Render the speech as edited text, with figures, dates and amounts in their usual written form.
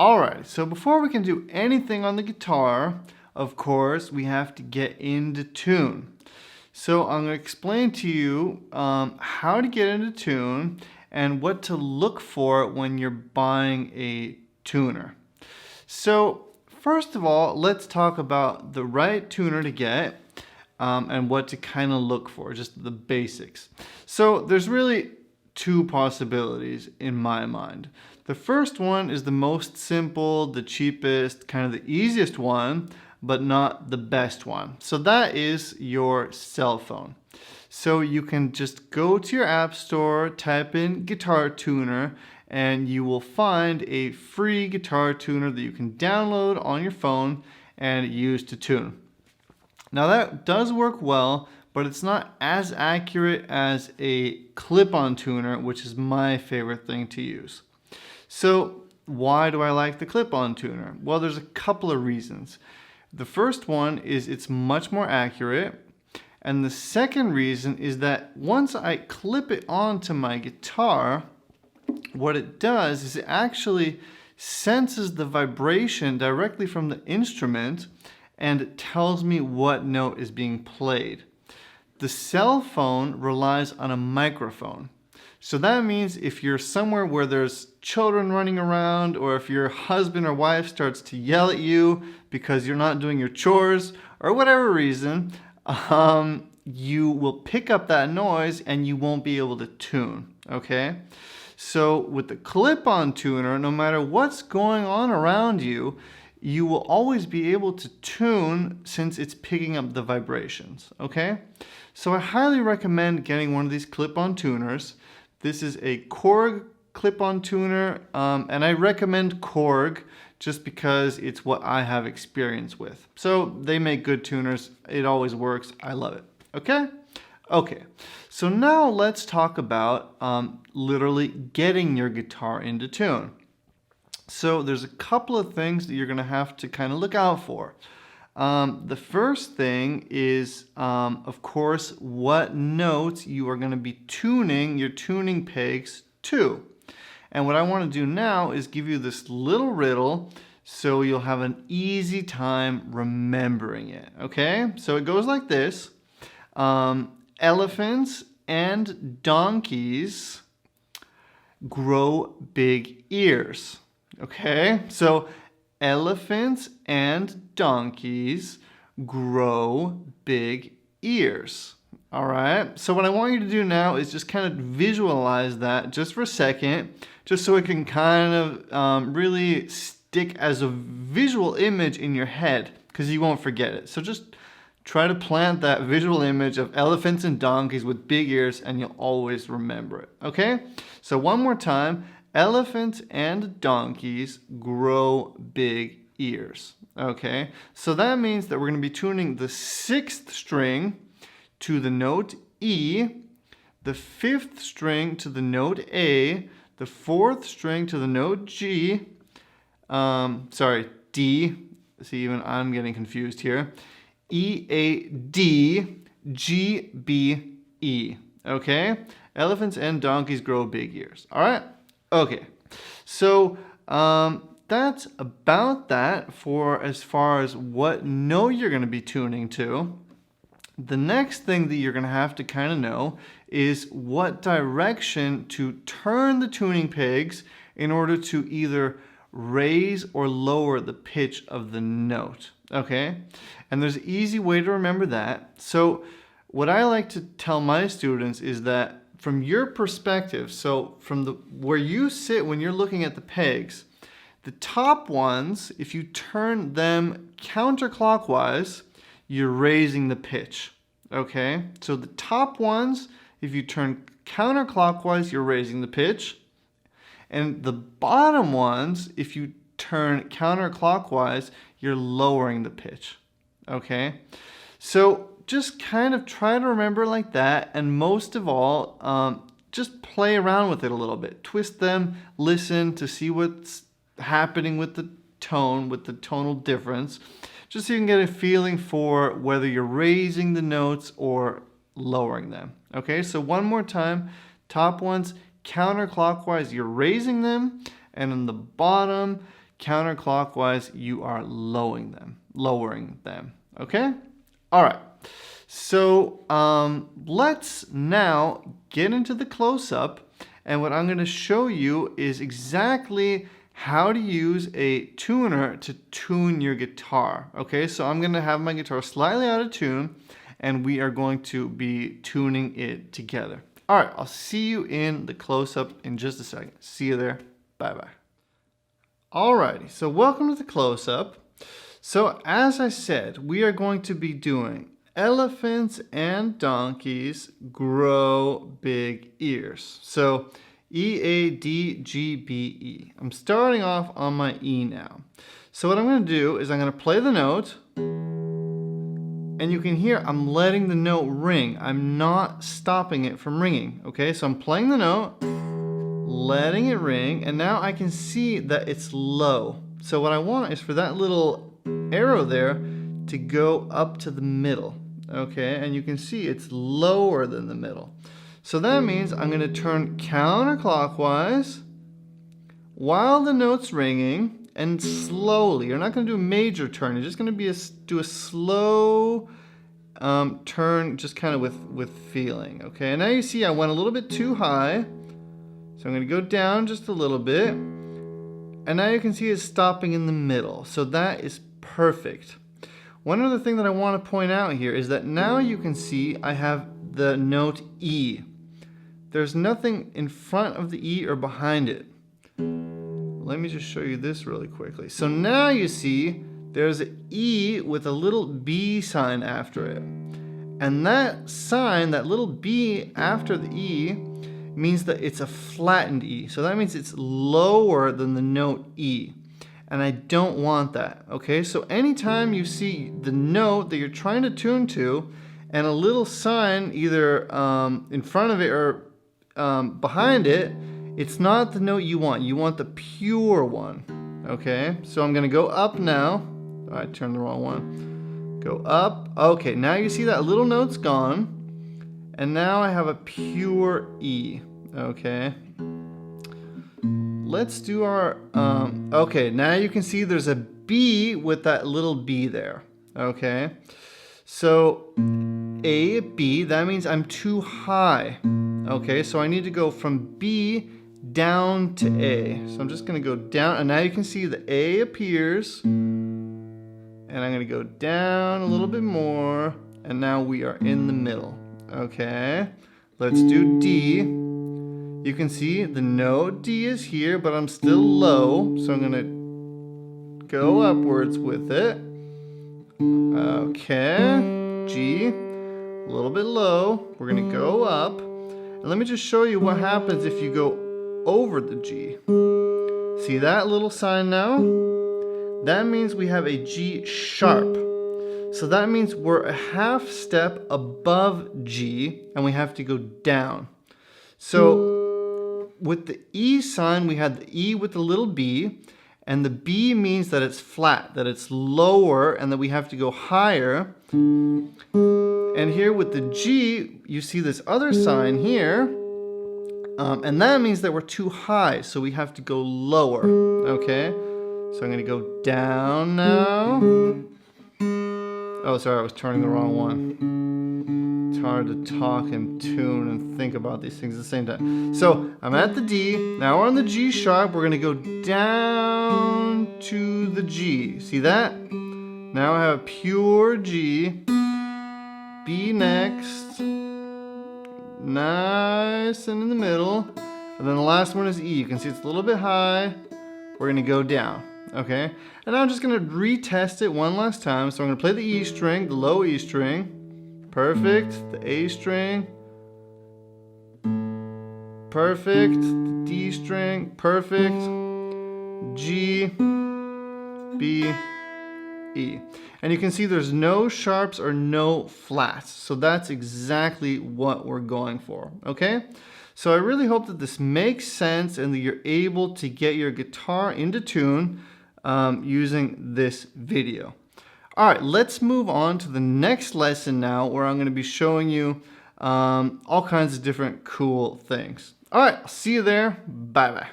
Alright, so before we can do anything on the guitar, of course, we have to get into tune. So I'm going to explain to you how to get into tune and what to look for when you're buying a tuner. So first of all, let's talk about the right tuner to get and what to kind of look for, just the basics. So there's really two possibilities in my mind. The first one is the most simple, the cheapest, kind of the easiest one, but not the best one. So that is your cell phone. So you can just go to your app store, type in guitar tuner, and you will find a free guitar tuner that you can download on your phone and use to tune. Now that does work well, but it's not as accurate as a clip-on tuner, which is my favorite thing to use. So why do I like the clip-on tuner? Well, there's a couple of reasons. The first one is it's much more accurate. And the second reason is that once I clip it onto my guitar, what it does is it actually senses the vibration directly from the instrument and it tells me what note is being played. The cell phone relies on a microphone. So that means if you're somewhere where there's children running around, or if your husband or wife starts to yell at you because you're not doing your chores, or whatever reason, you will pick up that noise and you won't be able to tune, okay? So with the clip-on tuner, no matter what's going on around you, you will always be able to tune since it's picking up the vibrations, okay? So I highly recommend getting one of these clip-on tuners. This is a Korg clip-on tuner, and I recommend Korg just because it's what I have experience with. So they make good tuners. It always works. I love it. Okay? Okay. So now let's talk about literally getting your guitar into tune. So there's a couple of things that you're going to have to kind of look out for. The first thing is, of course, what notes you are going to be tuning your tuning pegs to. And what I want to do now is give you this little riddle so you'll have an easy time remembering it. Okay? So it goes like this. Elephants and donkeys grow big ears. Okay? So elephants and donkeys grow big ears. All right. So what I want you to do now is just kind of visualize that just for a second, just so it can kind of really stick as a visual image in your head, because you won't forget it. So just try to plant that visual image of elephants and donkeys with big ears and you'll always remember it. Okay? So one more time. Elephants and donkeys grow big ears. Okay? So that means that we're going to be tuning the 6th string to the note E, the 5th string to the note A, the 4th string to the note G, D. See, even I'm getting confused here. E, A, D, G, B, E. Okay? Elephants and donkeys grow big ears. All right? Okay. So that's about that for as far as what note you're going to be tuning to. The next thing that you're going to have to kind of know is what direction to turn the tuning pegs in order to either raise or lower the pitch of the note. Okay? And there's an easy way to remember that. So what I like to tell my students is that from your perspective, so from where you sit when you're looking at the pegs, the top ones, if you turn them counterclockwise, you're raising the pitch. Okay? So the top ones, if you turn counterclockwise, you're raising the pitch. And the bottom ones, if you turn counterclockwise, you're lowering the pitch. Okay? So just kind of try to remember like that, and most of all, just play around with it a little bit. Twist them, listen to see what's happening with the tone, with the tonal difference, just so you can get a feeling for whether you're raising the notes or lowering them. Okay, so one more time, top ones counterclockwise, you're raising them, and on the bottom, counterclockwise, you are lowering them. Okay? All right. So let's now get into the close-up, and what I'm going to show you is exactly how to use a tuner to tune your guitar. Okay, so I'm going to have my guitar slightly out of tune, and we are going to be tuning it together. All right, I'll see you in the close-up in just a second. See you there. Bye-bye. Alrighty, so welcome to the close-up. So as I said, we are going to be doing elephants and donkeys grow big ears. So E-A-D-G-B-E. I'm starting off on my E now. So what I'm going to do is I'm going to play the note, and you can hear I'm letting the note ring. I'm not stopping it from ringing. Okay, so I'm playing the note, letting it ring, and now I can see that it's low. So what I want is for that little arrow there to go up to the middle. Okay, and you can see it's lower than the middle. So that means I'm going to turn counterclockwise while the note's ringing, and slowly. You're not going to do a major turn. You're just going to do a slow turn, just kind of with feeling. Okay, and now you see I went a little bit too high. So I'm going to go down just a little bit. And now you can see it's stopping in the middle. So that is perfect. One other thing that I want to point out here is that now you can see I have the note E. There's nothing in front of the E or behind it. Let me just show you this really quickly. So now you see there's an E with a little B sign after it. And that sign, that little B after the E, means that it's a flattened E. So that means it's lower than the note E. And I don't want that. Okay, so anytime you see the note that you're trying to tune to and a little sign either in front of it or behind it, it's not the note you want. You want the pure one. Okay, so I'm going to go up now. Oh, I turned the wrong one. Go up. Okay, now you see that little note's gone. And now I have a pure E. Okay. Let's do our, okay, now you can see there's a B with that little B there. Okay. So A, B, that means I'm too high. Okay, so I need to go from B down to A. So I'm just going to go down, and now you can see the A appears. And I'm going to go down a little bit more, and now we are in the middle. Okay, let's do D. You can see the note D is here, but I'm still low, so I'm going to go upwards with it. Okay, G, a little bit low. We're going to go up. And let me just show you what happens if you go over the G. See that little sign now? That means we have a G sharp. So that means we're a half step above G, and we have to go down. So with the E sign, we had the E with the little b, and the B means that it's flat, that it's lower, and that we have to go higher. And here with the G, you see this other sign here, and that means that we're too high, so we have to go lower. Okay, so I'm going to go down now. Oh, sorry, I was turning the wrong one. It's hard to talk and tune and think about these things at the same time. So I'm at the D. Now we're on the G sharp. We're going to go down to the G. See that? Now I have pure G. B next. Nice and in the middle. And then the last one is E. You can see it's a little bit high. We're going to go down. Okay, and now I'm just going to retest it one last time. So I'm going to play the E string, the low E string. Perfect. The A string. Perfect. The D string. Perfect. G, B, E. And you can see there's no sharps or no flats. So that's exactly what we're going for. Okay? So I really hope that this makes sense and that you're able to get your guitar into tune using this video. All right, let's move on to the next lesson now, where I'm going to be showing you all kinds of different cool things. All right, I'll see you there. Bye-bye.